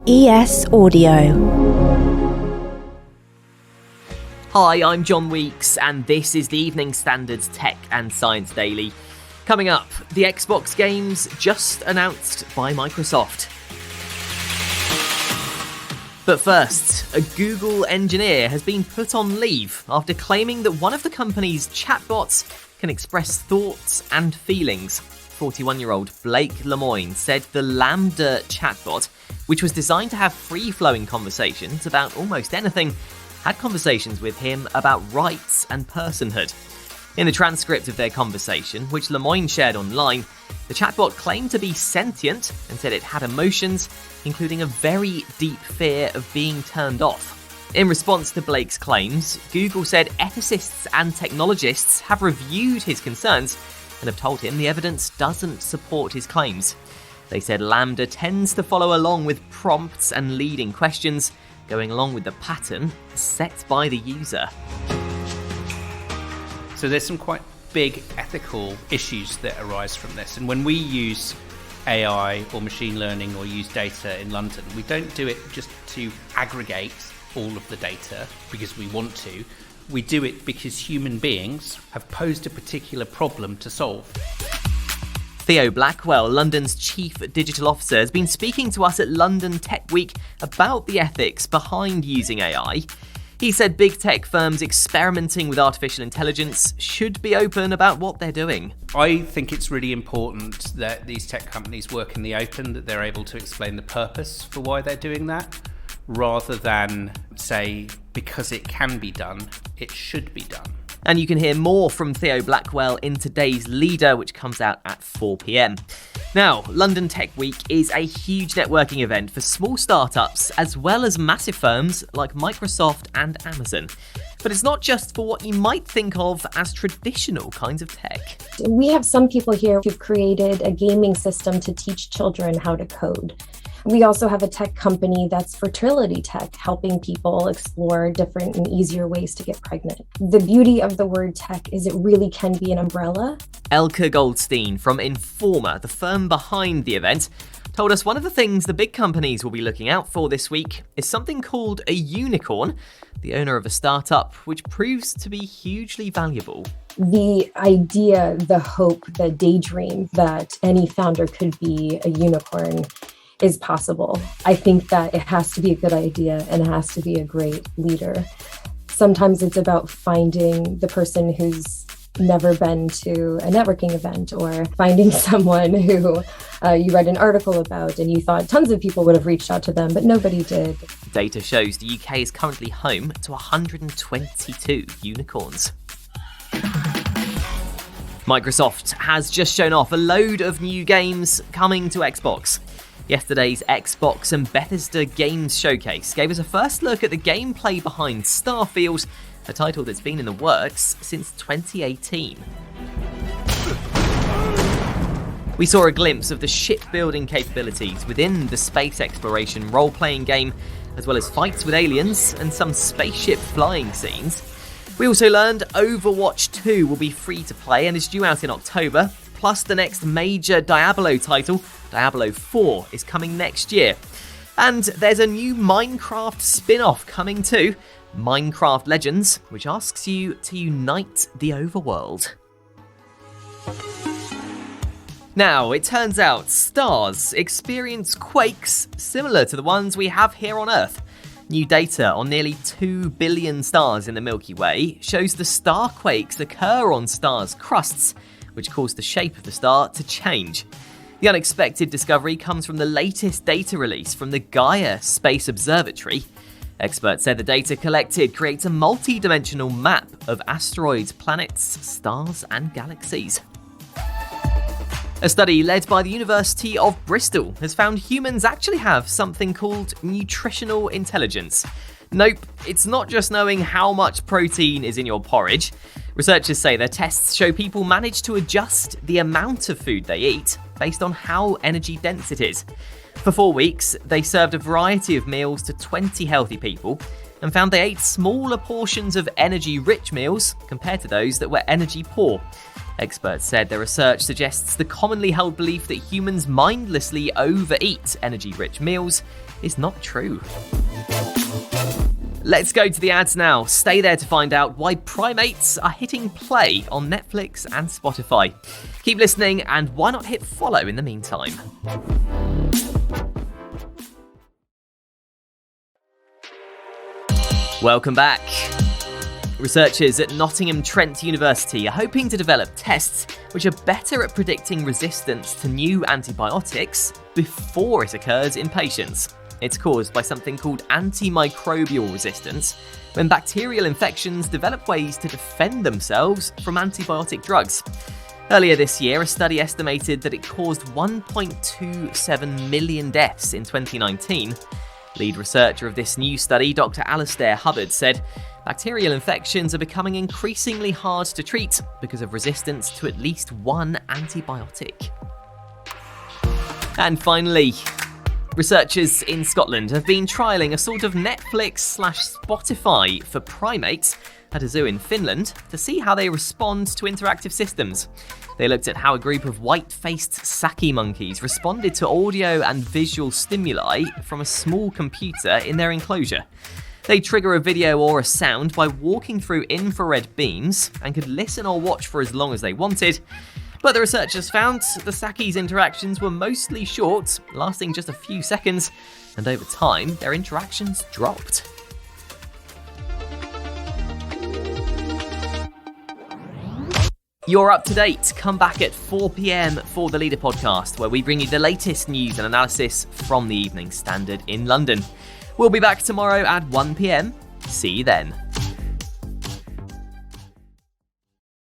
ES Audio. Hi, I'm John Weeks, and this is the Evening Standard's Tech and Science Daily. Coming up, the Xbox games just announced by Microsoft. But first, a Google engineer has been put on leave after claiming that one of the company's chatbots can express thoughts and feelings. 41-year-old Blake Lemoine said the laMDA chatbot, which was designed to have free-flowing conversations about almost anything, had conversations with him about rights and personhood. In the transcript of their conversation, which Lemoine shared online, the chatbot claimed to be sentient and said it had emotions, including a very deep fear of being turned off. In response to Blake's claims, Google said ethicists and technologists have reviewed his concerns and have told him the evidence doesn't support his claims. They said laMDA tends to follow along with prompts and leading questions, going along with the pattern set by the user. So there's some quite big ethical issues that arise from this. And when we use AI or machine learning or use data in London, we don't do it just to aggregate all of the data because we want to. We do it because human beings have posed a particular problem to solve. Theo Blackwell, London's Chief Digital Officer, has been speaking to us at London Tech Week about the ethics behind using AI. He said big tech firms experimenting with artificial intelligence should be open about what they're doing. I think it's really important that these tech companies work in the open, that they're able to explain the purpose for why they're doing that, rather than say, because it can be done, it should be done. And you can hear more from Theo Blackwell in today's Leader, which comes out at 4 p.m. Now, London Tech Week is a huge networking event for small startups as well as massive firms like Microsoft and Amazon. But it's not just for what you might think of as traditional kinds of tech. We have some people here who've created a gaming system to teach children how to code. We also have a tech company that's fertility tech, helping people explore different and easier ways to get pregnant. The beauty of the word tech is it really can be an umbrella. Elke Goldstein from Informa, the firm behind the event, told us one of the things the big companies will be looking out for this week is something called a unicorn, the owner of a startup which proves to be hugely valuable. The idea, the hope, the daydream that any founder could be a unicorn is possible. I think that it has to be a good idea and it has to be a great leader. Sometimes it's about finding the person who's never been to a networking event, or finding someone who you read an article about and you thought tons of people would have reached out to them, but nobody did. Data shows the UK is currently home to 122 unicorns. Microsoft has just shown off a load of new games coming to Xbox. Yesterday's Xbox and Bethesda Games Showcase gave us a first look at the gameplay behind Starfield, a title that's been in the works since 2018. We saw a glimpse of the shipbuilding capabilities within the space exploration role-playing game, as well as fights with aliens and some spaceship flying scenes. We also learned Overwatch 2 will be free to play and is due out in October, plus the next major Diablo title, Diablo 4, is coming next year. And there's a new Minecraft spin-off coming too, Minecraft Legends, which asks you to unite the overworld. Now, it turns out stars experience quakes similar to the ones we have here on Earth. New data on nearly 2 billion stars in the Milky Way shows the star quakes occur on stars' crusts, which cause the shape of the star to change. The unexpected discovery comes from the latest data release from the Gaia Space Observatory. Experts said the data collected creates a multi-dimensional map of asteroids, planets, stars, and galaxies. A study led by the University of Bristol has found humans actually have something called nutritional intelligence. Nope, it's not just knowing how much protein is in your porridge. Researchers say their tests show people manage to adjust the amount of food they eat based on how energy dense it is. For 4 weeks, they served a variety of meals to 20 healthy people and found they ate smaller portions of energy-rich meals compared to those that were energy-poor. Experts said their research suggests the commonly held belief that humans mindlessly overeat energy-rich meals is not true. Let's go to the ads now. Stay there to find out why primates are hitting play on Netflix and Spotify. Keep listening, and why not hit follow in the meantime? Welcome back. Researchers at Nottingham Trent University are hoping to develop tests which are better at predicting resistance to new antibiotics before it occurs in patients. It's caused by something called antimicrobial resistance, when bacterial infections develop ways to defend themselves from antibiotic drugs. Earlier this year, a study estimated that it caused 1.27 million deaths in 2019. Lead researcher of this new study, Dr. Alastair Hubbard, said, "Bacterial infections are becoming increasingly hard to treat because of resistance to at least one antibiotic." And finally, researchers in Scotland have been trialling a sort of Netflix/Spotify for primates at a zoo in Finland to see how they respond to interactive systems. They looked at how a group of white-faced saki monkeys responded to audio and visual stimuli from a small computer in their enclosure. They trigger a video or a sound by walking through infrared beams and could listen or watch for as long as they wanted. But the researchers found the Sakis' interactions were mostly short, lasting just a few seconds, and over time, their interactions dropped. You're up to date. Come back at 4 p.m. for the Leader podcast, where we bring you the latest news and analysis from the Evening Standard in London. We'll be back tomorrow at 1 p.m. See you then.